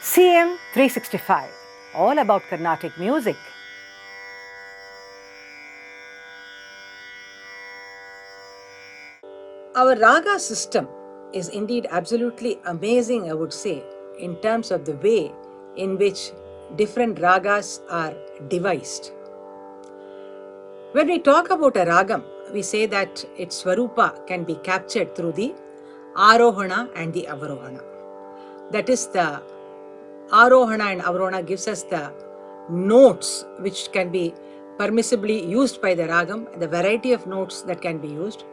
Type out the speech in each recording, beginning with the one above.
CM 365, all about Carnatic music. Our raga system is indeed absolutely amazing, I would say, in terms of the way in which different ragas are devised. When we talk about a ragam, we say that its swarupa can be captured through the arohana and the avarohana. That is, the arohana and avarohana gives us the notes which can be permissibly used by the ragam, the variety of notes that can be used.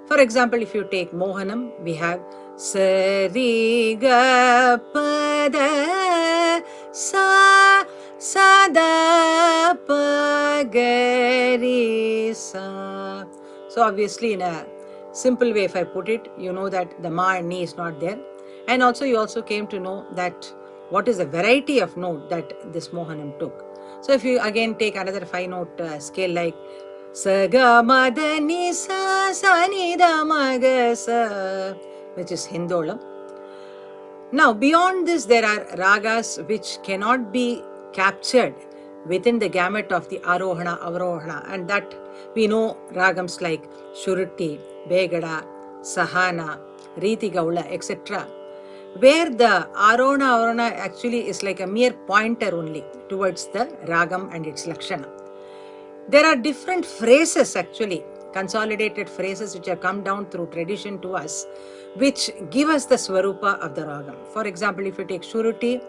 For example, if you take Mohanam, we have sa ri ga pa da sa sa da pa ga ri sa. So obviously, in a simple way, if I put it, you know that the ma and ni is not there. And also you also came to know that what is the variety of note that this Mohanam took. So if you again take another 5-note scale like sa ga ma da ni sa sa ni da ma ga sa, which is Hindolam. Now beyond this, there are ragas which cannot be captured within the gamut of the arohana, avarohana, and that we know ragams like Shuruti, Begada, Sahana, Riti Gaula, etc., where the arohana, avarohana actually is like a mere pointer only towards the ragam and its lakshana. There are different phrases actually, consolidated phrases which have come down through tradition to us, which give us the swarupa of the ragam. For example, if you take Shuruti,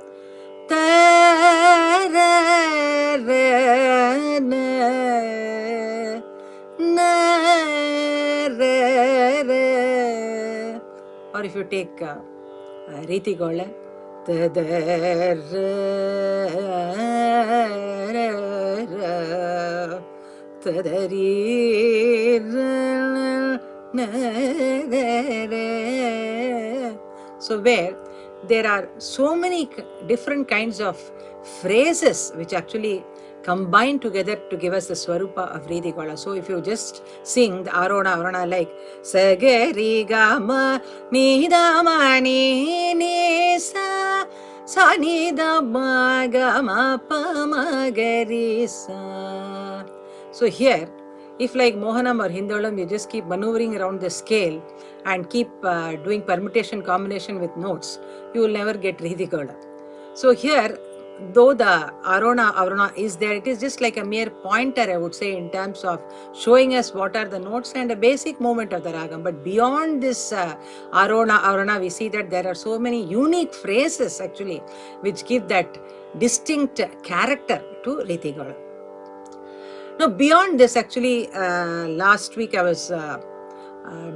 ta ra ra na na ra ra, or if you take Riti Gaula, ta da ra ra ta da ri ra na ra. So where there are so many different kinds of phrases which actually combine together to give us the swarupa of Riti Gaula. So if you just sing the arohana, arohana like sa ga ri ga ma ni da ma ni ni sa sa ni da ma ga ma pa ma ga ri sa. So here, if like Mohanam or Hindolam, you just keep maneuvering around the scale and keep doing permutation combination with notes, you will never get Riti Gaula. So here, though the arohana, avarohana is there, it is just like a mere pointer, I would say, in terms of showing us what are the notes and a basic movement of the ragam. But beyond this arohana, avarohana, we see that there are so many unique phrases actually which give that distinct character to Riti Gaula. Now, beyond this, actually, last week I was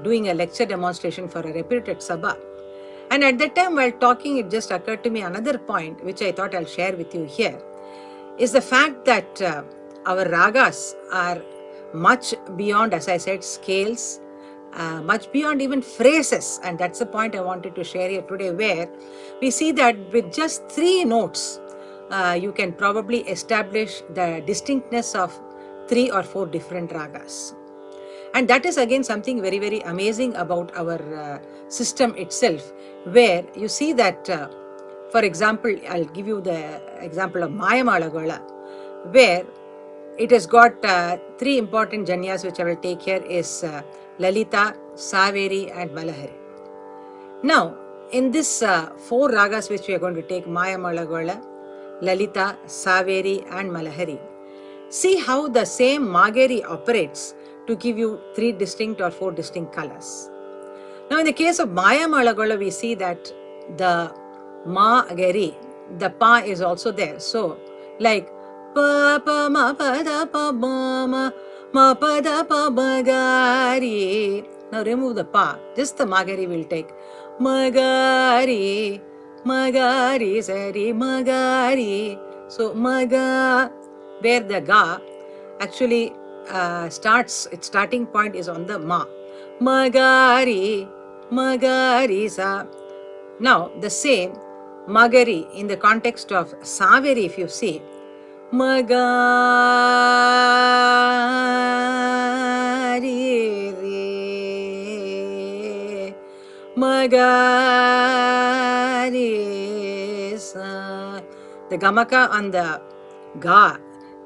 doing a lecture demonstration for a reputed sabha. And at that time, while talking, it just occurred to me another point, which I thought I'll share with you here, is the fact that our ragas are much beyond, as I said, scales, much beyond even phrases. And that's the point I wanted to share here today, where we see that with just 3 notes, you can probably establish the distinctness of 3 or 4 different ragas. And that is again something very, very amazing about our system itself, where you see that, for example, I'll give you the example of Mayamala Gola, where it has got 3 important janyas which I will take here is Lalita, Saveri and Malahari. Now, in this 4 ragas which we are going to take, Mayamala Gola, Lalita, Saveri and Malahari, see how the same Magari operates to give you 3 distinct or 4 distinct colors. Now, in the case of Mayamala Gola, we see that the Magari, the Pa is also there. So, like Pa Pa Ma Pa Da Pa Ma Ma Pa Da Pa Magari. Now, remove the Pa. Just the Magari will take Magari, Magari, Sari, Magari. So, Maga, where the Ga actually starts, its starting point is on the Ma. Magari, Magari Sa. Now, the same Magari in the context of Saveri, if you see, Magari Re, Magari sa. The gamaka on the ga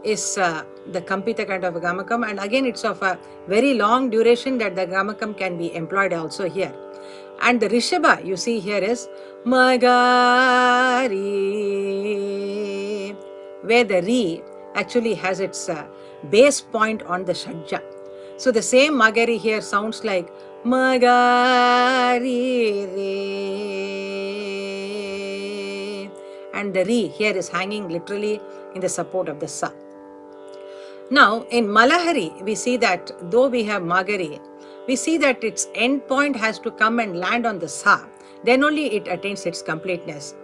is the kampita kind of a gamakam, and again it's of a very long duration that the gamakam can be employed also here. And the rishabha you see here is magari, where the re actually has its base point on the shadja. So the same magari here sounds like magari re, and the re here is hanging literally in the support of the sa. Now in Malahari we see that though we have magari, we see that its end point has to come and land on the sa, then only it attains its completeness.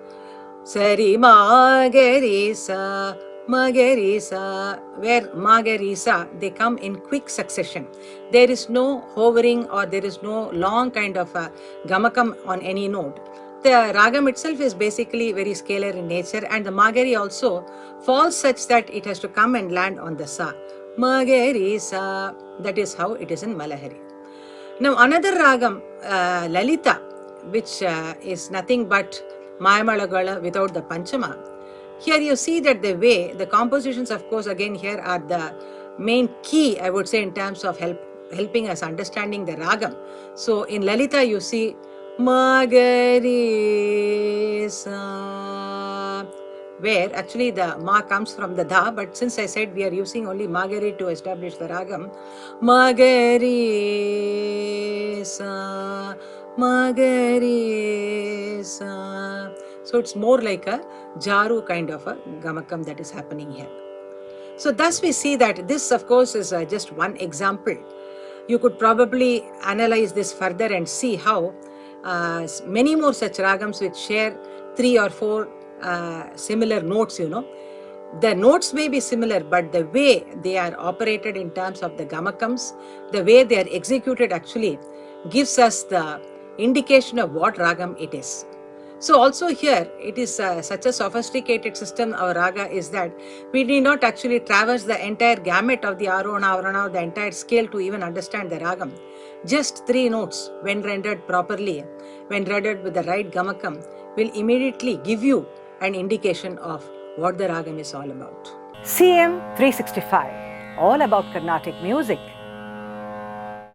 Sari magarisa, magarisa, where magarisa, they come in quick succession. There is no hovering or there is no long kind of a gamakam on any note. The ragam itself is basically very scalar in nature, and the magari also falls such that it has to come and land on the sa. Magarisa, that is how it is in Malahari. Now another ragam, Lalita, which is nothing but Mayamalagala without the Panchama. Here you see that the way, the compositions of course again here are the main key, I would say, in terms of helping us understanding the ragam. So in Lalita you see Magari Sa, where actually the ma comes from the da, but since I said we are using only Magari to establish the ragam, Magari Sa, Magari Sa. So it's more like a jaru kind of a gamakam that is happening here. So thus we see that this of course is just one example. You could probably analyze this further and see how many more such ragams which share 3 or 4 similar notes, you know. The notes may be similar, but the way they are operated in terms of the gamakams, the way they are executed actually gives us the indication of what ragam it is. So also here, it is such a sophisticated system, our raga, is that we need not actually traverse the entire gamut of the arona, avarana, or the entire scale to even understand the ragam. Just 3 notes, when rendered properly, when rendered with the right gamakam, will immediately give you an indication of what the ragam is all about. CM 365, all about Carnatic music.